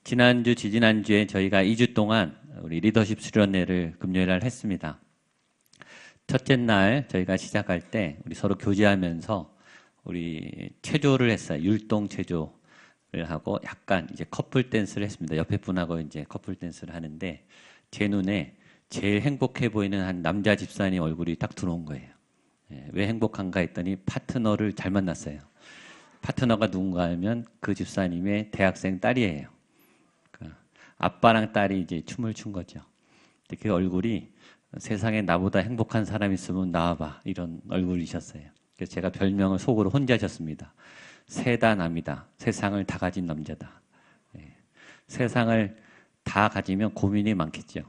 지난주, 지지난주에 저희가 2주 동안 우리 리더십 수련회를 금요일 날 했습니다. 첫째 날 저희가 시작할 때 우리 서로 교제하면서 우리 체조를 했어요. 율동 체조를 하고 약간 이제 커플 댄스를 했습니다. 옆에 분하고 이제 커플 댄스를 하는데 제 눈에 제일 행복해 보이는 한 남자 집사님 얼굴이 딱 들어온 거예요. 왜 행복한가 했더니 파트너를 잘 만났어요. 파트너가 누군가 하면 그 집사님의 대학생 딸이에요. 아빠랑 딸이 이제 춤을 춘 거죠. 그 얼굴이 세상에 나보다 행복한 사람 있으면 나와봐 이런 얼굴이셨어요. 그래서 제가 별명을 속으로 혼자 졌습니다. 세다남이다. 세상을 다 가진 남자다. 세상을 다 가지면 고민이 많겠죠.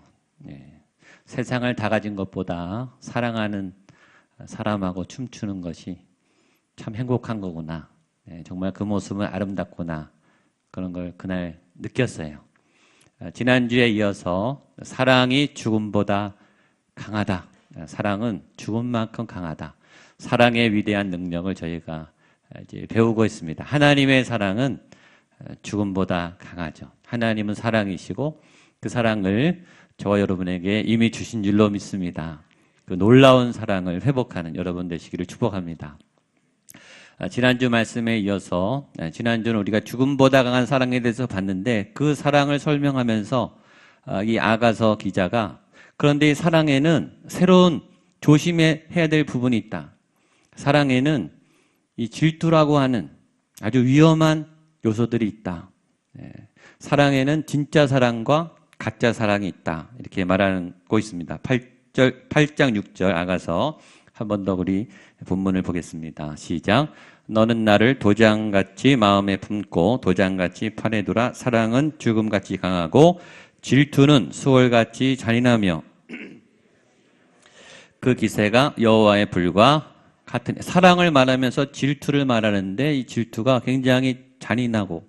세상을 다 가진 것보다 사랑하는 사람하고 춤추는 것이 참 행복한 거구나. 정말 그 모습은 아름답구나. 그런 걸 그날 느꼈어요. 지난주에 이어서 사랑이 죽음보다 강하다. 사랑은 죽음만큼 강하다. 사랑의 위대한 능력을 저희가 이제 배우고 있습니다. 하나님의 사랑은 죽음보다 강하죠. 하나님은 사랑이시고 그 사랑을 저와 여러분에게 이미 주신 줄로 믿습니다. 그 놀라운 사랑을 회복하는 여러분 되시기를 축복합니다. 지난주 말씀에 이어서 지난주는 우리가 죽음보다 강한 사랑에 대해서 봤는데 그 사랑을 설명하면서 이 아가서 기자가 그런데 이 사랑에는 새로운 조심해야 될 부분이 있다. 사랑에는 이 질투라고 하는 아주 위험한 요소들이 있다. 사랑에는 진짜 사랑과 가짜 사랑이 있다. 이렇게 말하고 있습니다. 8장 6절 아가서 한 번 더 우리 본문을 보겠습니다. 시작. 너는 나를 도장같이 마음에 품고 도장같이 팔에 두라. 사랑은 죽음같이 강하고 질투는 수월같이 잔인하며 그 기세가 여호와의 불과 같으니. 사랑을 말하면서 질투를 말하는데 이 질투가 굉장히 잔인하고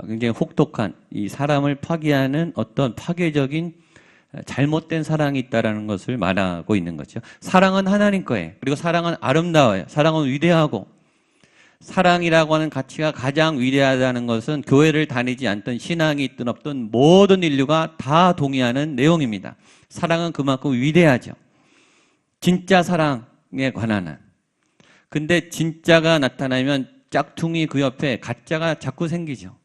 굉장히 혹독한 이 사람을 파괴하는 어떤 파괴적인 잘못된 사랑이 있다는 것을 말하고 있는 거죠. 사랑은 하나님 거예요. 그리고 사랑은 아름다워요. 사랑은 위대하고 사랑이라고 하는 가치가 가장 위대하다는 것은 교회를 다니지 않던 신앙이 있든 없든 모든 인류가 다 동의하는 내용입니다. 사랑은 그만큼 위대하죠. 진짜 사랑에 관한 한. 근데 진짜가 나타나면 짝퉁이 그 옆에 가짜가 자꾸 생기죠.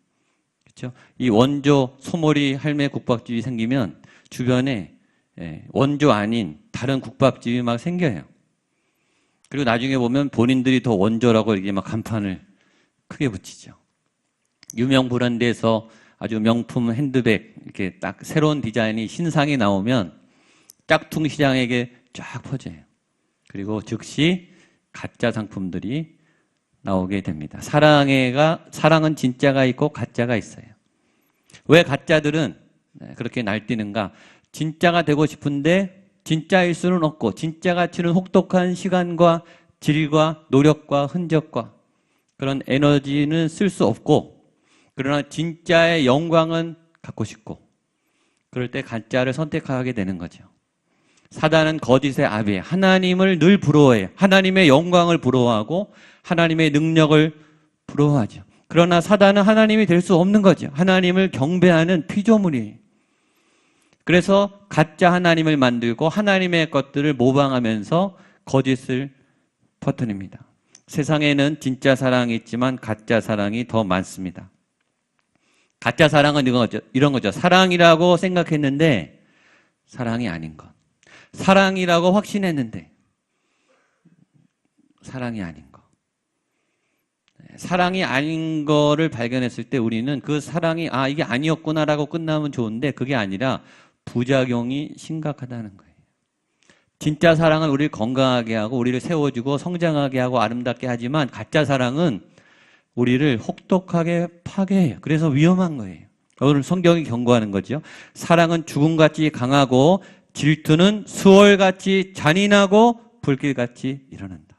그렇죠? 이 원조 소머리 할매 국밥집이 생기면 주변에 원조 아닌 다른 국밥집이 막 생겨요. 그리고 나중에 보면 본인들이 더 원조라고 이렇게 막 간판을 크게 붙이죠. 유명 브랜드에서 아주 명품 핸드백 이렇게 딱 새로운 디자인이 신상이 나오면 짝퉁 시장에게 쫙 퍼져요. 그리고 즉시 가짜 상품들이 나오게 됩니다. 사랑은 진짜가 있고 가짜가 있어요. 왜 가짜들은 그렇게 날뛰는가? 진짜가 되고 싶은데 진짜일 수는 없고 진짜 가치는 혹독한 시간과 질과 노력과 흔적과 그런 에너지는 쓸 수 없고 그러나 진짜의 영광은 갖고 싶고 그럴 때 가짜를 선택하게 되는 거죠. 사단은 거짓의 아비에 하나님을 늘 부러워해요. 하나님의 영광을 부러워하고 하나님의 능력을 부러워하죠. 그러나 사단은 하나님이 될 수 없는 거죠. 하나님을 경배하는 피조물이에요. 그래서 가짜 하나님을 만들고 하나님의 것들을 모방하면서 거짓을 퍼뜨립니다. 세상에는 진짜 사랑이 있지만 가짜 사랑이 더 많습니다. 가짜 사랑은 이런 거죠. 사랑이라고 생각했는데 사랑이 아닌 것. 사랑이라고 확신했는데 사랑이 아닌 것. 사랑이 아닌 거를 발견했을 때 우리는 그 사랑이 이게 아니었구나라고 끝나면 좋은데 그게 아니라 부작용이 심각하다는 거예요. 진짜 사랑은 우리를 건강하게 하고 우리를 세워주고 성장하게 하고 아름답게 하지만 가짜 사랑은 우리를 혹독하게 파괴해요. 그래서 위험한 거예요. 오늘 성경이 경고하는 거죠. 사랑은 죽음같이 강하고 질투는 수월같이 잔인하고 불길같이 일어난다.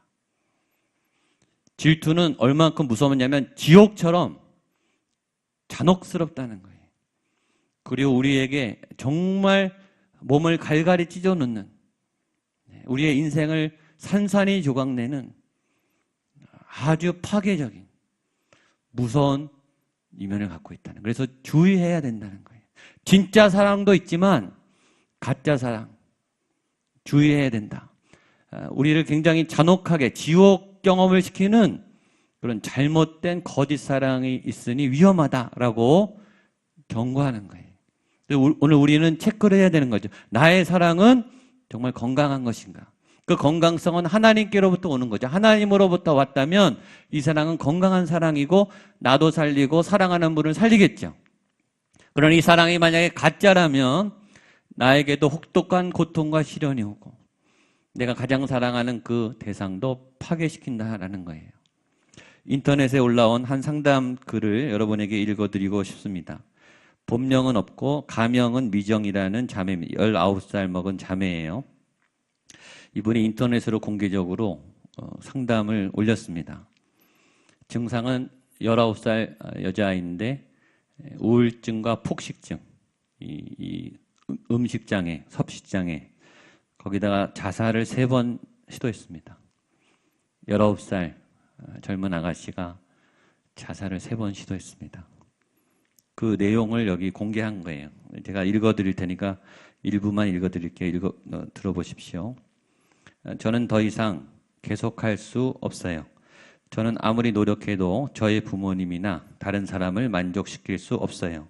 질투는 얼만큼 무서웠냐면 지옥처럼 잔혹스럽다는 거예요. 그리고 우리에게 정말 몸을 갈갈이 찢어놓는 우리의 인생을 산산이 조각내는 아주 파괴적인 무서운 이면을 갖고 있다는. 그래서 주의해야 된다는 거예요. 진짜 사랑도 있지만 가짜 사랑 주의해야 된다. 우리를 굉장히 잔혹하게 지옥 경험을 시키는 그런 잘못된 거짓 사랑이 있으니 위험하다라고 경고하는 거예요. 오늘 우리는 체크를 해야 되는 거죠. 나의 사랑은 정말 건강한 것인가? 그 건강성은 하나님께로부터 오는 거죠. 하나님으로부터 왔다면 이 사랑은 건강한 사랑이고 나도 살리고 사랑하는 분을 살리겠죠. 그러나 이 사랑이 만약에 가짜라면 나에게도 혹독한 고통과 시련이 오고 내가 가장 사랑하는 그 대상도 파괴시킨다라는 거예요. 인터넷에 올라온 한 상담 글을 여러분에게 읽어드리고 싶습니다. 본명은 없고 가명은 미정이라는 자매입니다. 19살 먹은 자매예요. 이분이 인터넷으로 공개적으로 상담을 올렸습니다. 증상은 19살 여자아이인데 우울증과 폭식증, 이 음식장애, 섭식장애, 거기다가 자살을 3번 시도했습니다. 19살 젊은 아가씨가 자살을 3번 시도했습니다. 그 내용을 여기 공개한 거예요. 제가 읽어드릴 테니까 일부만 읽어드릴게요. 들어보십시오. 저는 더 이상 계속할 수 없어요. 저는 아무리 노력해도 저의 부모님이나 다른 사람을 만족시킬 수 없어요.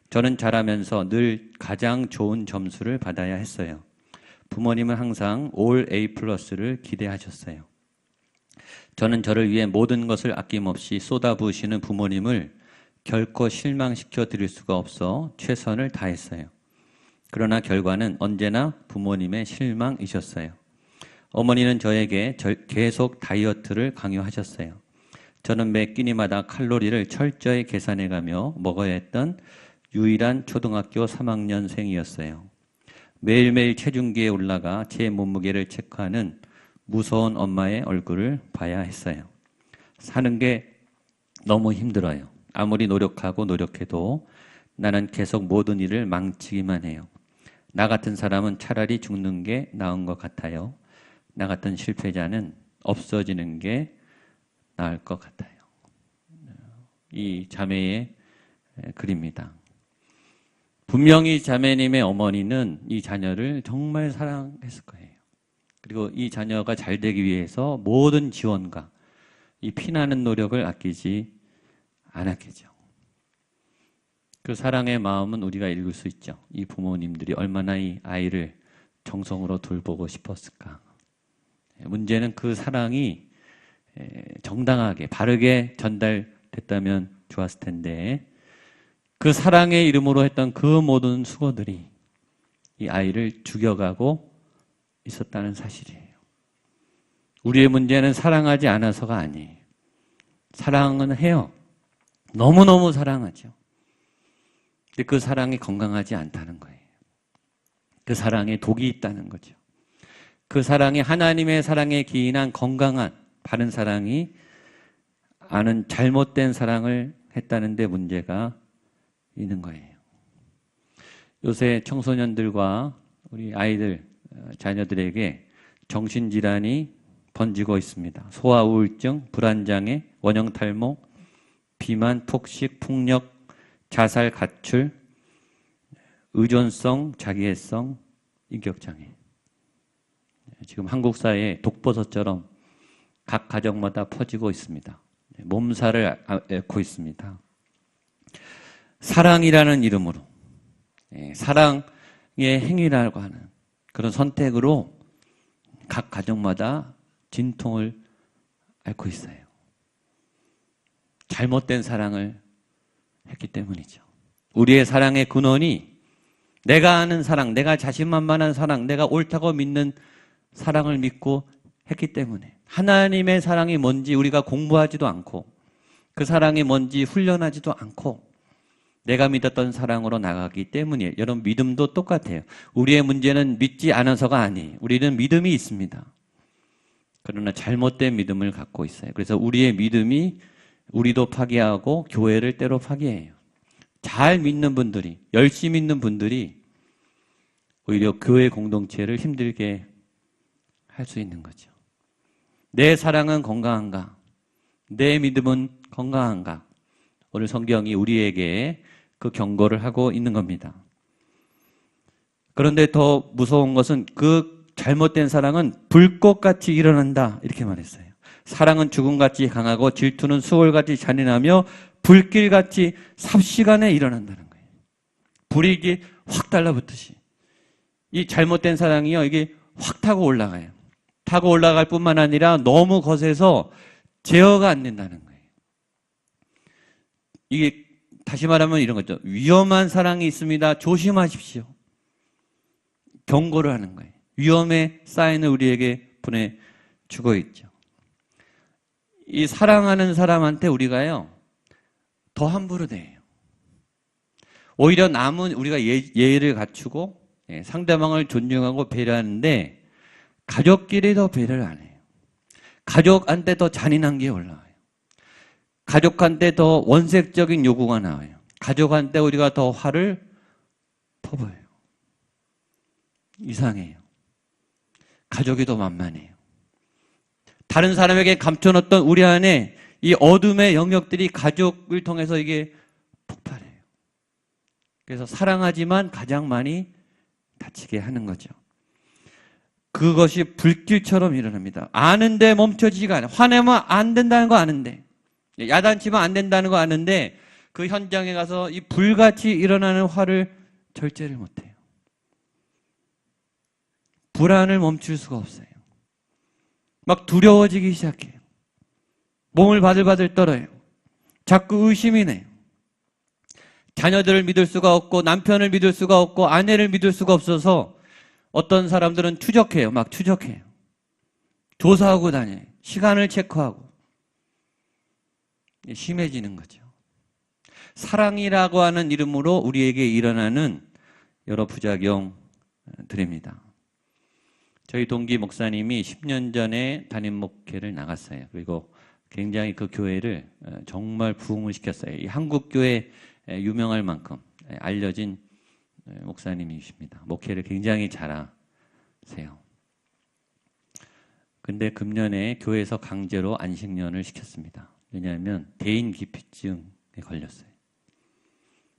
저는 자라면서 늘 가장 좋은 점수를 받아야 했어요. 부모님은 항상 올 A+를 기대하셨어요. 저는 저를 위해 모든 것을 아낌없이 쏟아부으시는 부모님을 결코 실망시켜 드릴 수가 없어 최선을 다했어요. 그러나 결과는 언제나 부모님의 실망이셨어요. 어머니는 저에게 계속 다이어트를 강요하셨어요. 저는 매 끼니마다 칼로리를 철저히 계산해가며 먹어야 했던 유일한 초등학교 3학년생이었어요. 매일매일 체중계에 올라가 제 몸무게를 체크하는 무서운 엄마의 얼굴을 봐야 했어요. 사는 게 너무 힘들어요. 아무리 노력해도 나는 계속 모든 일을 망치기만 해요. 나 같은 사람은 차라리 죽는 게 나은 것 같아요. 나 같은 실패자는 없어지는 게 나을 것 같아요. 이 자매의 글입니다. 분명히 자매님의 어머니는 이 자녀를 정말 사랑했을 거예요. 그리고 이 자녀가 잘 되기 위해서 모든 지원과 이 피나는 노력을 아끼지 않았겠죠. 그 사랑의 마음은 우리가 읽을 수 있죠. 이 부모님들이 얼마나 이 아이를 정성으로 돌보고 싶었을까. 문제는 그 사랑이 정당하게 바르게 전달됐다면 좋았을 텐데 그 사랑의 이름으로 했던 그 모든 수고들이 이 아이를 죽여가고 있었다는 사실이에요. 우리의 문제는 사랑하지 않아서가 아니에요. 사랑은 해요. 너무너무 사랑하죠. 근데 그 사랑이 건강하지 않다는 거예요. 그 사랑에 독이 있다는 거죠. 그 사랑이 하나님의 사랑에 기인한 건강한 바른 사랑이 아는 잘못된 사랑을 했다는 데 문제가 있는 거예요. 요새 청소년들과 우리 아이들, 자녀들에게 정신질환이 번지고 있습니다. 소아 우울증, 불안장애, 원형 탈모, 비만, 폭식, 폭력, 자살, 가출, 의존성, 자기애성, 인격장애. 지금 한국 사회에 독버섯처럼 각 가정마다 퍼지고 있습니다. 몸살을 앓고 있습니다. 사랑이라는 이름으로 사랑의 행위라고 하는 그런 선택으로 각 가정마다 진통을 앓고 있어요. 잘못된 사랑을 했기 때문이죠. 우리의 사랑의 근원이 내가 아는 사랑, 내가 자신만만한 사랑, 내가 옳다고 믿는 사랑을 믿고 했기 때문에 하나님의 사랑이 뭔지 우리가 공부하지도 않고 그 사랑이 뭔지 훈련하지도 않고 내가 믿었던 사랑으로 나가기 때문이에요. 여러분 믿음도 똑같아요. 우리의 문제는 믿지 않아서가 아니에요. 우리는 믿음이 있습니다. 그러나 잘못된 믿음을 갖고 있어요. 그래서 우리의 믿음이 우리도 파괴하고 교회를 때로 파괴해요. 잘 믿는 분들이, 열심히 믿는 분들이 오히려 교회 공동체를 힘들게 할 수 있는 거죠. 내 사랑은 건강한가? 내 믿음은 건강한가? 오늘 성경이 우리에게 그 경고를 하고 있는 겁니다. 그런데 더 무서운 것은 그 잘못된 사랑은 불꽃같이 일어난다 이렇게 말했어요. 사랑은 죽음같이 강하고 질투는 수월같이 잔인하며 불길같이 삽시간에 일어난다는 거예요. 불이 이게 확 달라붙듯이. 이 잘못된 사랑이요, 이게 확 타고 올라가요. 타고 올라갈 뿐만 아니라 너무 거세서 제어가 안 된다는 거예요. 이게 다시 말하면 이런 거죠. 위험한 사랑이 있습니다. 조심하십시오. 경고를 하는 거예요. 위험의 사인을 우리에게 보내주고 있죠. 이 사랑하는 사람한테 우리가요, 더 함부로 대해요. 오히려 남은 우리가 예의를 갖추고 상대방을 존중하고 배려하는데 가족끼리 더 배려를 안 해요. 가족한테 더 잔인한 게 올라와요. 가족한테 더 원색적인 요구가 나와요. 가족한테 우리가 더 화를 퍼부어요. 이상해요. 가족이 더 만만해요. 다른 사람에게 감춰놓던 우리 안에 이 어둠의 영역들이 가족을 통해서 이게 폭발해요. 그래서 사랑하지만 가장 많이 다치게 하는 거죠. 그것이 불길처럼 일어납니다. 아는데 멈춰지지가 않아요. 화내면 안 된다는 거 아는데, 야단치면 안 된다는 거 아는데 그 현장에 가서 이 불같이 일어나는 화를 절제를 못해요. 불안을 멈출 수가 없어요. 막 두려워지기 시작해요. 몸을 바들바들 떨어요. 자꾸 의심이 나요. 자녀들을 믿을 수가 없고 남편을 믿을 수가 없고 아내를 믿을 수가 없어서 어떤 사람들은 추적해요. 막 추적해요. 조사하고 다녀요. 시간을 체크하고. 심해지는 거죠. 사랑이라고 하는 이름으로 우리에게 일어나는 여러 부작용들입니다. 저희 동기 목사님이 10년 전에 담임 목회를 나갔어요. 그리고 굉장히 그 교회를 정말 부흥을 시켰어요. 이 한국 교회 유명할 만큼 알려진 목사님이십니다. 목회를 굉장히 잘하세요. 근데 금년에 교회에서 강제로 안식년을 시켰습니다. 왜냐하면 대인 기피증에 걸렸어요.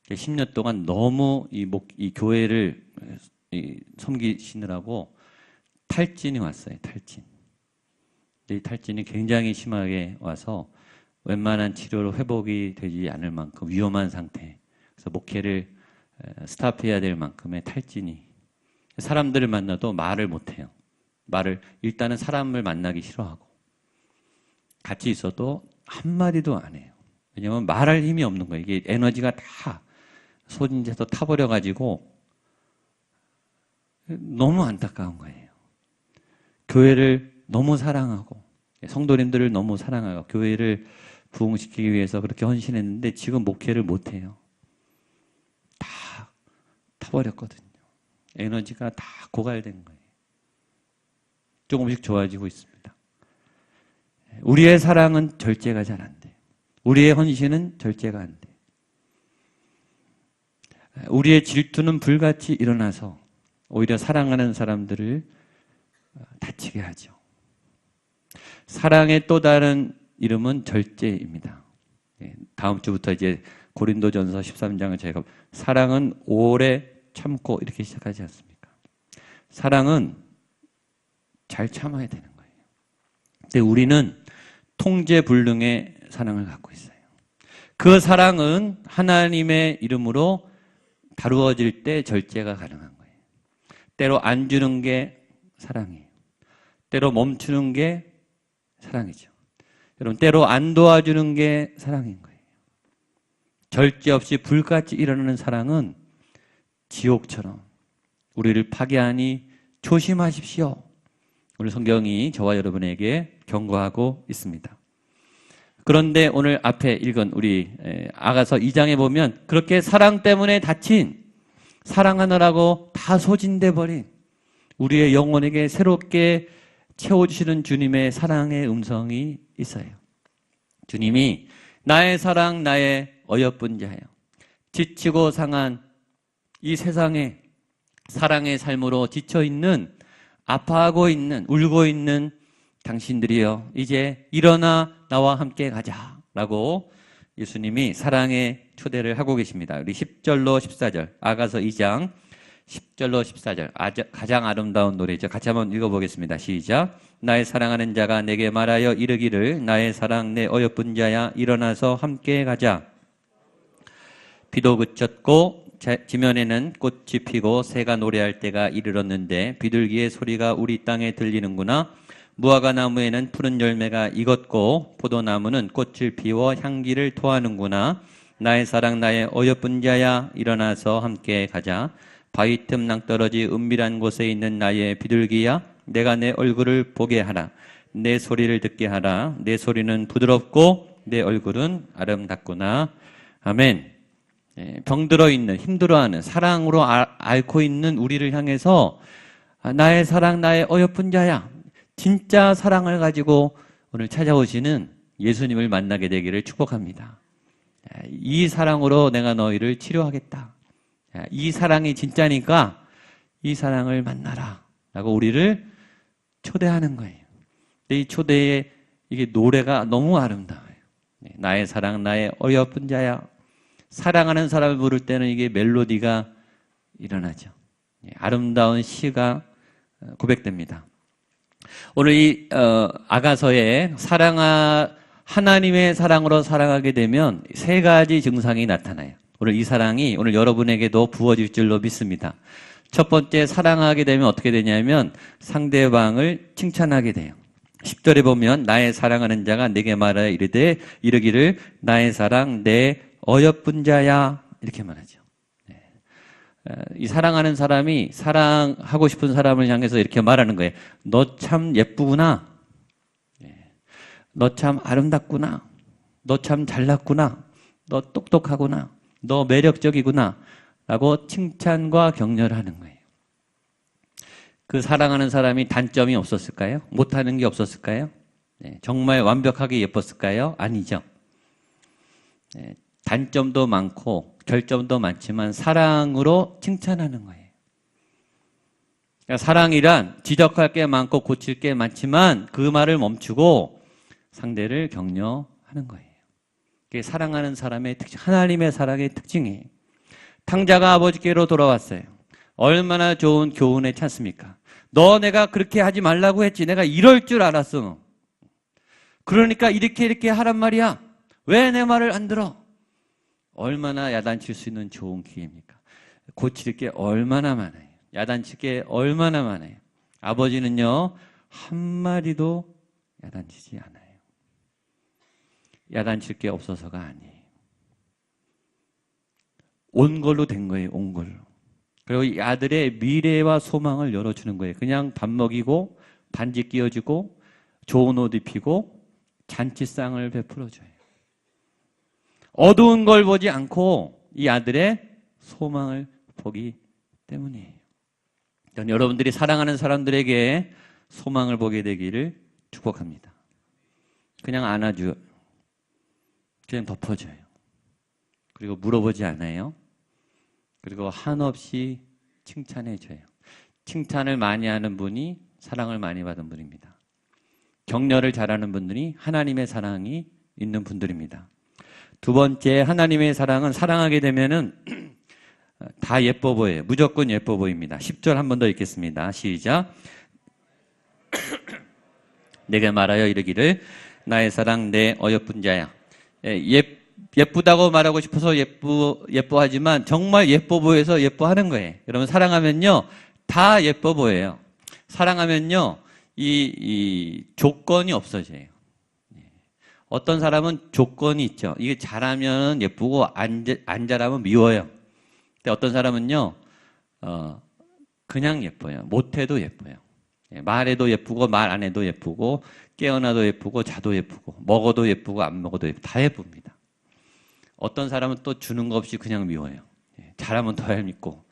10년 동안 너무 이 교회를 섬기시느라고 탈진이 왔어요. 탈진. 이 탈진이 굉장히 심하게 와서 웬만한 치료로 회복이 되지 않을 만큼 위험한 상태. 그래서 목회를 스탑해야 될 만큼의 탈진이. 사람들을 만나도 말을 못해요. 일단은 사람을 만나기 싫어하고 같이 있어도 한마디도 안 해요. 왜냐하면 말할 힘이 없는 거예요. 이게 에너지가 다 소진돼서 타버려가지고 너무 안타까운 거예요. 교회를 너무 사랑하고 성도님들을 너무 사랑하고 교회를 부흥시키기 위해서 그렇게 헌신했는데 지금 목회를 못해요. 다 타버렸거든요. 에너지가 다 고갈된 거예요. 조금씩 좋아지고 있습니다. 우리의 사랑은 절제가 잘 안 돼요. 우리의 헌신은 절제가 안 돼요. 우리의 질투는 불같이 일어나서 오히려 사랑하는 사람들을 다치게 하죠. 사랑의 또 다른 이름은 절제입니다. 다음 주부터 이제 고린도전서 13장을 저희가 사랑은 오래 참고 이렇게 시작하지 않습니까? 사랑은 잘 참아야 되는 거예요. 근데 우리는 통제불능의 사랑을 갖고 있어요. 그 사랑은 하나님의 이름으로 다루어질 때 절제가 가능한 거예요. 때로 안 주는 게 사랑이에요. 때로 멈추는 게 사랑이죠. 여러분, 때로 안 도와주는 게 사랑인 거예요. 절제 없이 불같이 일어나는 사랑은 지옥처럼 우리를 파괴하니 조심하십시오. 오늘 성경이 저와 여러분에게 경고하고 있습니다. 그런데 오늘 앞에 읽은 우리 아가서 2장에 보면 그렇게 사랑 때문에 다친, 사랑하느라고 다 소진돼 버린 우리의 영혼에게 새롭게 채워주시는 주님의 사랑의 음성이 있어요. 주님이 나의 사랑, 나의 어여쁜 자여, 지치고 상한 이 세상에 사랑의 삶으로 지쳐있는, 아파하고 있는, 울고 있는 당신들이여, 이제 일어나 나와 함께 가자 라고 예수님이 사랑의 초대를 하고 계십니다. 우리 10절로 14절, 아가서 2장 10절로 14절, 가장 아름다운 노래죠. 같이 한번 읽어보겠습니다. 시작. 나의 사랑하는 자가 내게 말하여 이르기를 나의 사랑 내 어여쁜 자야 일어나서 함께 가자. 비도 그쳤고 지면에는 꽃이 피고 새가 노래할 때가 이르렀는데 비둘기의 소리가 우리 땅에 들리는구나. 무화과 나무에는 푸른 열매가 익었고 포도나무는 꽃을 피워 향기를 토하는구나. 나의 사랑 나의 어여쁜 자야 일어나서 함께 가자. 바위 틈 낭떠러지 은밀한 곳에 있는 나의 비둘기야 내가 내 얼굴을 보게 하라. 내 소리를 듣게 하라. 내 소리는 부드럽고 내 얼굴은 아름답구나. 아멘. 병들어 있는, 힘들어하는, 사랑으로 앓고 있는 우리를 향해서 나의 사랑 나의 어여쁜 자야, 진짜 사랑을 가지고 오늘 찾아오시는 예수님을 만나게 되기를 축복합니다. 이 사랑으로 내가 너희를 치료하겠다. 이 사랑이 진짜니까 이 사랑을 만나라 라고 우리를 초대하는 거예요. 이 초대의 이게 노래가 너무 아름다워요. 나의 사랑 나의 어여쁜 자야. 사랑하는 사람을 부를 때는 이게 멜로디가 일어나죠. 아름다운 시가 고백됩니다. 오늘 이 아가서에 하나님의 사랑으로 사랑하게 되면 세 가지 증상이 나타나요. 오늘 이 사랑이 오늘 여러분에게도 부어질 줄로 믿습니다. 첫 번째, 사랑하게 되면 어떻게 되냐면 상대방을 칭찬하게 돼요. 10절에 보면 나의 사랑하는 자가 내게 말하여 이르기를 나의 사랑 내 어여쁜 자야 이렇게 말하죠. 이 사랑하는 사람이 사랑하고 싶은 사람을 향해서 이렇게 말하는 거예요. 너 참 예쁘구나. 너 참 아름답구나. 너 참 잘났구나. 너 똑똑하구나. 너 매력적이구나. 라고 칭찬과 격려를 하는 거예요. 그 사랑하는 사람이 단점이 없었을까요? 못하는 게 없었을까요? 정말 완벽하게 예뻤을까요? 아니죠. 단점도 많고 결점도 많지만 사랑으로 칭찬하는 거예요. 그러니까 사랑이란 지적할 게 많고 고칠 게 많지만 그 말을 멈추고 상대를 격려하는 거예요. 그게 사랑하는 사람의 특징, 하나님의 사랑의 특징이에요. 탕자가 아버지께로 돌아왔어요. 얼마나 좋은 교훈에 찬습니까? 너 내가 그렇게 하지 말라고 했지. 내가 이럴 줄 알았어. 그러니까 이렇게 하란 말이야. 왜 내 말을 안 들어? 얼마나 야단칠 수 있는 좋은 기회입니까? 고칠 게 얼마나 많아요. 야단칠 게 얼마나 많아요. 아버지는요, 한마디도 야단치지 않아요. 야단칠 게 없어서가 아니에요. 온 걸로 된 거예요, 온 걸로. 그리고 이 아들의 미래와 소망을 열어주는 거예요. 그냥 밥 먹이고, 반지 끼워주고, 좋은 옷 입히고, 잔치상을 베풀어줘요. 어두운 걸 보지 않고 이 아들의 소망을 보기 때문이에요. 여러분들이 사랑하는 사람들에게 소망을 보게 되기를 축복합니다. 그냥 안아줘요. 그냥 덮어줘요. 그리고 물어보지 않아요. 그리고 한없이 칭찬해줘요. 칭찬을 많이 하는 분이 사랑을 많이 받은 분입니다. 격려를 잘하는 분들이 하나님의 사랑이 있는 분들입니다. 두 번째, 하나님의 사랑은 사랑하게 되면은 다 예뻐 보여요. 무조건 예뻐 보입니다. 10절 한 번 더 읽겠습니다. 시작. 내게 말하여 이르기를 나의 사랑 내 어여쁜 자야. 예쁘다고 말하고 싶어서 예뻐하지만 정말 예뻐 보여서 예뻐하는 거예요. 여러분 사랑하면요 다 예뻐 보여요. 사랑하면요 이 조건이 없어져요. 어떤 사람은 조건이 있죠. 이게 잘하면 예쁘고 안 잘하면 미워요. 근데 어떤 사람은요 그냥 예뻐요. 못해도 예뻐요. 말해도 예쁘고 말 안 해도 예쁘고 깨어나도 예쁘고 자도 예쁘고 먹어도 예쁘고 안 먹어도 예쁘고 다 예쁩니다. 어떤 사람은 또 주는 거 없이 그냥 미워요. 잘하면 더 얄밉고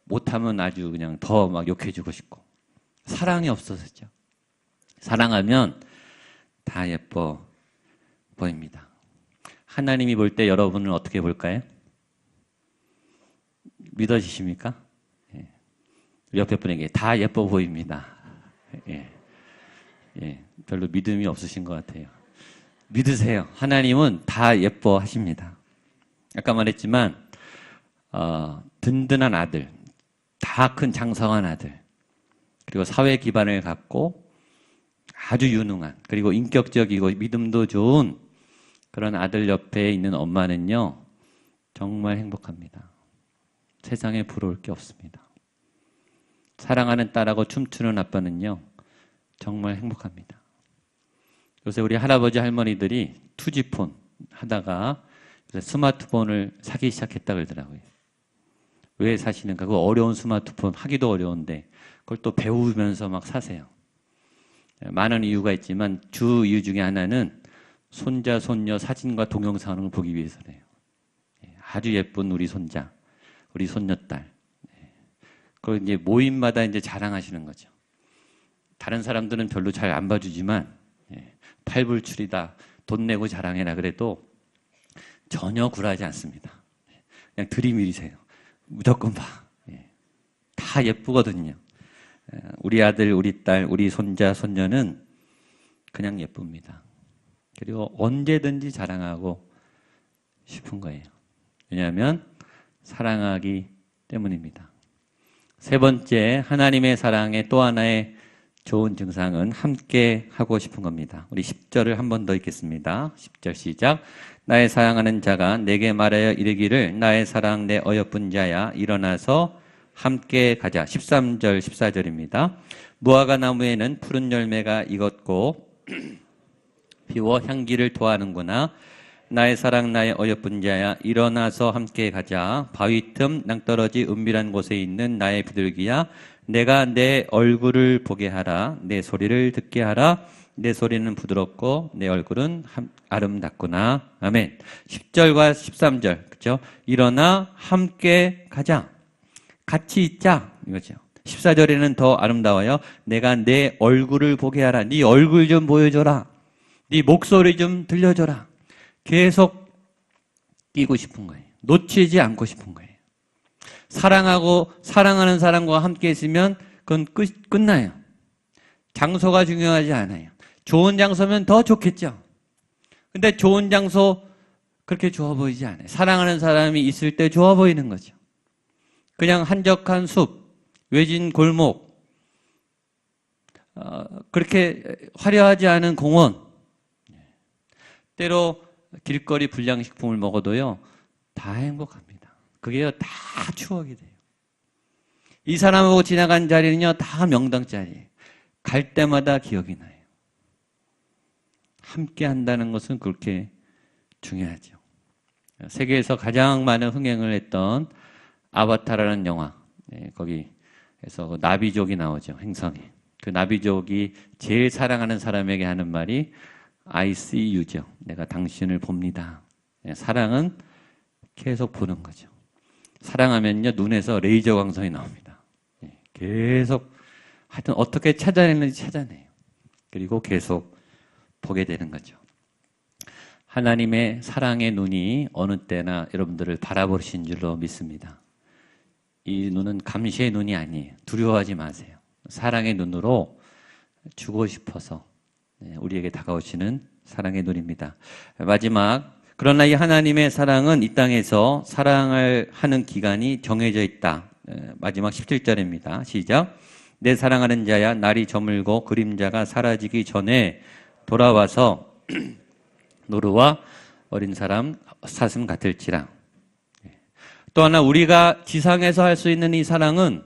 못하면 아주 그냥 더 막 욕해주고 싶고 사랑이 없어서죠. 사랑하면 다 예뻐 보입니다. 하나님이 볼 때 여러분은 어떻게 볼까요? 믿어지십니까? 옆에 분에게 다 예뻐 보입니다. 별로 믿음이 없으신 것 같아요. 믿으세요. 하나님은 다 예뻐하십니다. 아까 말했지만 든든한 아들, 다 큰 장성한 아들, 그리고 사회 기반을 갖고 아주 유능한, 그리고 인격적이고 믿음도 좋은 그런 아들 옆에 있는 엄마는요, 정말 행복합니다. 세상에 부러울 게 없습니다. 사랑하는 딸하고 춤추는 아빠는요, 정말 행복합니다. 요새 우리 할아버지 할머니들이 투지폰 하다가 스마트폰을 사기 시작했다 그러더라고요. 왜 사시는가? 그 어려운 스마트폰 하기도 어려운데 그걸 또 배우면서 막 사세요. 많은 이유가 있지만 주 이유 중에 하나는 손자, 손녀 사진과 동영상을 보기 위해서래요. 아주 예쁜 우리 손자, 우리 손녀딸. 그걸 이제 모임마다 이제 자랑하시는 거죠. 다른 사람들은 별로 잘 안 봐주지만 팔불출이다, 돈 내고 자랑해라 그래도 전혀 굴하지 않습니다. 그냥 들이밀으세요. 무조건 봐. 다 예쁘거든요. 우리 아들, 우리 딸, 우리 손자, 손녀는 그냥 예쁩니다. 그리고 언제든지 자랑하고 싶은 거예요. 왜냐하면 사랑하기 때문입니다. 세 번째, 하나님의 사랑의 또 하나의 좋은 증상은 함께 하고 싶은 겁니다. 우리 10절을 한 번 더 읽겠습니다. 10절 시작. 나의 사랑하는 자가 내게 말하여 이르기를 나의 사랑 내 어여쁜 자야 일어나서 함께 가자. 13절 14절입니다. 무화과 나무에는 푸른 열매가 익었고 피워 향기를 토하는구나. 나의 사랑 나의 어여쁜 자야 일어나서 함께 가자. 바위 틈 낭떠러지 은밀한 곳에 있는 나의 비둘기야 내가 내 얼굴을 보게 하라. 내 소리를 듣게 하라. 내 소리는 부드럽고 내 얼굴은 아름답구나. 아멘. 10절과 13절 그렇죠? 일어나 함께 가자. 같이 있자 이거죠. 14절에는 더 아름다워요. 내가 내 얼굴을 보게 하라. 네 얼굴 좀 보여줘라. 네 목소리 좀 들려줘라. 계속 끼고 싶은 거예요. 놓치지 않고 싶은 거예요. 사랑하는 사람과 함께 있으면 그건 끝나요. 장소가 중요하지 않아요. 좋은 장소면 더 좋겠죠. 근데 좋은 장소 그렇게 좋아 보이지 않아요. 사랑하는 사람이 있을 때 좋아 보이는 거죠. 그냥 한적한 숲, 외진 골목, 그렇게 화려하지 않은 공원, 때로 길거리 불량식품을 먹어도요, 다 행복합니다. 그게 다 추억이 돼요. 이 사람하고 지나간 자리는요, 다 명당 자리예요. 갈 때마다 기억이 나요. 함께 한다는 것은 그렇게 중요하죠. 세계에서 가장 많은 흥행을 했던 아바타라는 영화, 거기에서 그 나비족이 나오죠, 행성에. 그 나비족이 제일 사랑하는 사람에게 하는 말이 I see you죠. 내가 당신을 봅니다. 사랑은 계속 보는 거죠. 사랑하면요, 눈에서 레이저 광선이 나옵니다. 계속, 하여튼 어떻게 찾아내는지 찾아내요. 그리고 계속 보게 되는 거죠. 하나님의 사랑의 눈이 어느 때나 여러분들을 바라보신 줄로 믿습니다. 이 눈은 감시의 눈이 아니에요. 두려워하지 마세요. 사랑의 눈으로 주고 싶어서 우리에게 다가오시는 사랑의 눈입니다. 마지막, 그러나 이 하나님의 사랑은 이 땅에서 사랑을 하는 기간이 정해져 있다. 마지막 17절입니다. 시작. 내 사랑하는 자야 날이 저물고 그림자가 사라지기 전에 돌아와서 노루와 어린 사람 사슴 같을지라. 또 하나 우리가 지상에서 할 수 있는 이 사랑은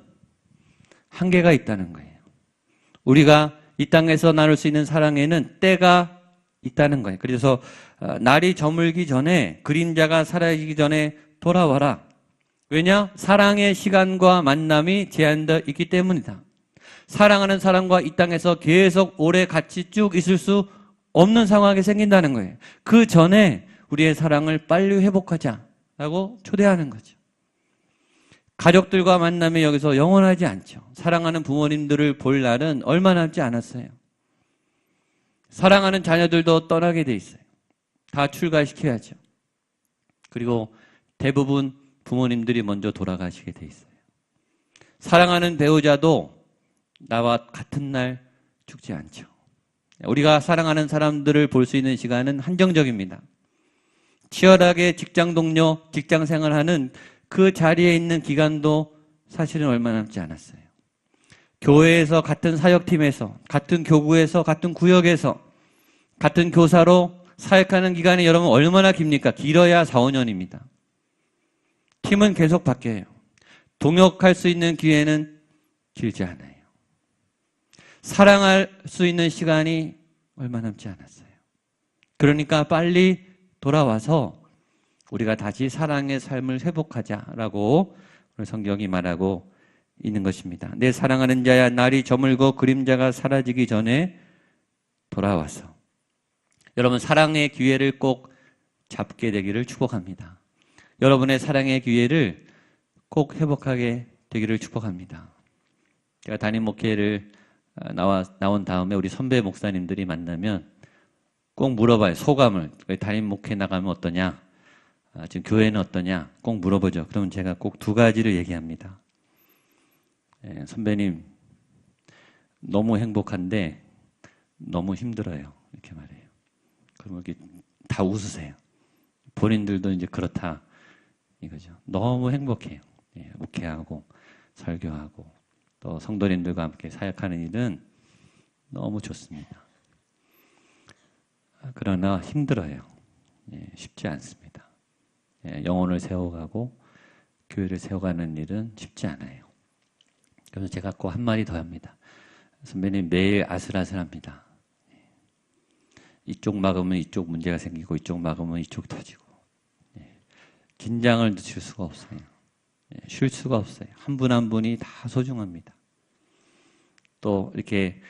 한계가 있다는 거예요. 우리가 이 땅에서 나눌 수 있는 사랑에는 때가 있다는 거예요. 그래서 날이 저물기 전에 그림자가 사라지기 전에 돌아와라. 왜냐? 사랑의 시간과 만남이 제한되어 있기 때문이다. 사랑하는 사람과 이 땅에서 계속 오래 같이 쭉 있을 수 없는 상황이 생긴다는 거예요. 그 전에 우리의 사랑을 빨리 회복하자라고 초대하는 거죠. 가족들과 만남이 여기서 영원하지 않죠. 사랑하는 부모님들을 볼 날은 얼마 남지 않았어요. 사랑하는 자녀들도 떠나게 돼 있어요. 다 출가시켜야죠. 그리고 대부분 부모님들이 먼저 돌아가시게 돼 있어요. 사랑하는 배우자도 나와 같은 날 죽지 않죠. 우리가 사랑하는 사람들을 볼 수 있는 시간은 한정적입니다. 치열하게 직장 동료, 직장 생활하는 그 자리에 있는 기간도 사실은 얼마 남지 않았어요. 교회에서, 같은 사역팀에서, 같은 교구에서, 같은 구역에서, 같은 교사로 사역하는 기간이 여러분 얼마나 깁니까? 길어야 4, 5년입니다. 팀은 계속 바뀌어요. 동역할 수 있는 기회는 길지 않아요. 사랑할 수 있는 시간이 얼마 남지 않았어요. 그러니까 빨리 돌아와서 우리가 다시 사랑의 삶을 회복하자라고 성경이 말하고 있는 것입니다. 내 사랑하는 자야, 날이 저물고 그림자가 사라지기 전에 돌아와서 여러분 사랑의 기회를 꼭 잡게 되기를 축복합니다. 여러분의 사랑의 기회를 꼭 회복하게 되기를 축복합니다. 제가 담임 목회를 나온 다음에 우리 선배 목사님들이 만나면 꼭 물어봐요. 소감을. 담임 목회 나가면 어떠냐? 지금 교회는 어떠냐? 꼭 물어보죠. 그러면 제가 꼭 두 가지를 얘기합니다. 선배님, 너무 행복한데 너무 힘들어요. 이렇게 말해요. 그러면 이렇게 다 웃으세요. 본인들도 이제 그렇다 이거죠. 너무 행복해요. 목회하고 설교하고 또 성도님들과 함께 사역하는 일은 너무 좋습니다. 그러나 힘들어요. 쉽지 않습니다. 영혼을 세워가고 교회를 세워가는 일은 쉽지 않아요. 그래서 제가 꼭 한마디 더 합니다. 선배님 매일 아슬아슬합니다. 이쪽 막으면 이쪽 문제가 생기고 이쪽 막으면 이쪽 터지고 긴장을 늦출 수가 없어요. 쉴 수가 없어요. 한 분 한 분이 다 소중합니다. 또 이렇게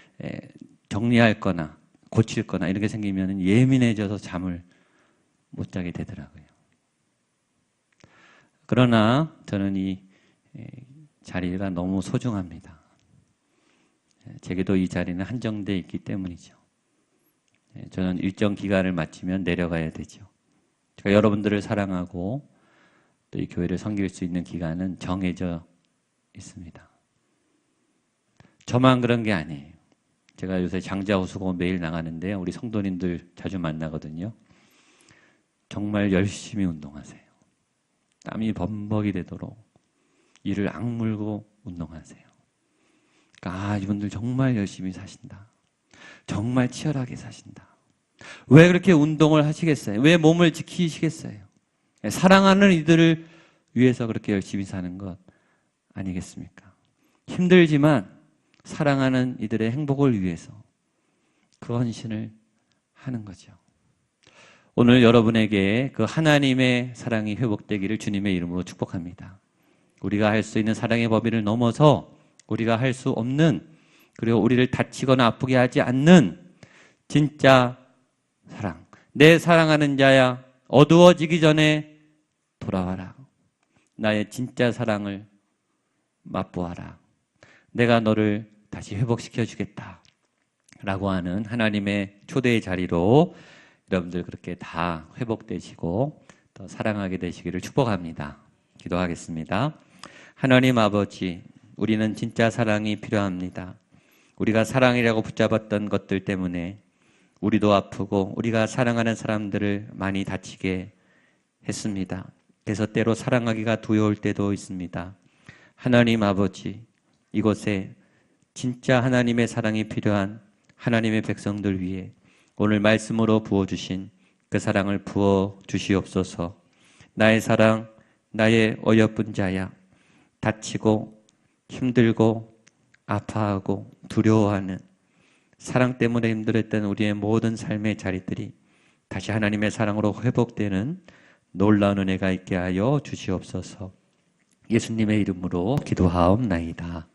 정리할 거나 고칠 거나 이렇게 생기면 예민해져서 잠을 못 자게 되더라고요. 그러나 저는 이 자리가 너무 소중합니다. 제게도 이 자리는 한정되어 있기 때문이죠. 저는 일정 기간을 마치면 내려가야 되죠. 제가 여러분들을 사랑하고 또 이 교회를 섬길 수 있는 기간은 정해져 있습니다. 저만 그런 게 아니에요. 제가 요새 장자호수고 매일 나가는데 우리 성도님들 자주 만나거든요. 정말 열심히 운동하세요. 땀이 범벅이 되도록 이를 악물고 운동하세요. 그러니까 이분들 정말 열심히 사신다. 정말 치열하게 사신다. 왜 그렇게 운동을 하시겠어요? 왜 몸을 지키시겠어요? 사랑하는 이들을 위해서 그렇게 열심히 사는 것 아니겠습니까? 힘들지만 사랑하는 이들의 행복을 위해서 그 헌신을 하는 거죠. 오늘 여러분에게 그 하나님의 사랑이 회복되기를 주님의 이름으로 축복합니다. 우리가 할 수 있는 사랑의 범위를 넘어서 우리가 할 수 없는, 그리고 우리를 다치거나 아프게 하지 않는 진짜 사랑. 내 사랑하는 자야, 어두워지기 전에 돌아와라. 나의 진짜 사랑을 맛보아라. 내가 너를 다시 회복시켜 주겠다 라고 하는 하나님의 초대의 자리로 여러분들 그렇게 다 회복되시고 또 사랑하게 되시기를 축복합니다. 기도하겠습니다. 하나님 아버지, 우리는 진짜 사랑이 필요합니다. 우리가 사랑이라고 붙잡았던 것들 때문에 우리도 아프고 우리가 사랑하는 사람들을 많이 다치게 했습니다. 그래서 때로 사랑하기가 두려울 때도 있습니다. 하나님 아버지, 이곳에 진짜 하나님의 사랑이 필요한 하나님의 백성들 위해 오늘 말씀으로 부어주신 그 사랑을 부어주시옵소서. 나의 사랑, 나의 어여쁜 자야, 다치고 힘들고 아파하고 두려워하는 사랑 때문에 힘들었던 우리의 모든 삶의 자리들이 다시 하나님의 사랑으로 회복되는 놀라운 은혜가 있게 하여 주시옵소서. 예수님의 이름으로 기도하옵나이다.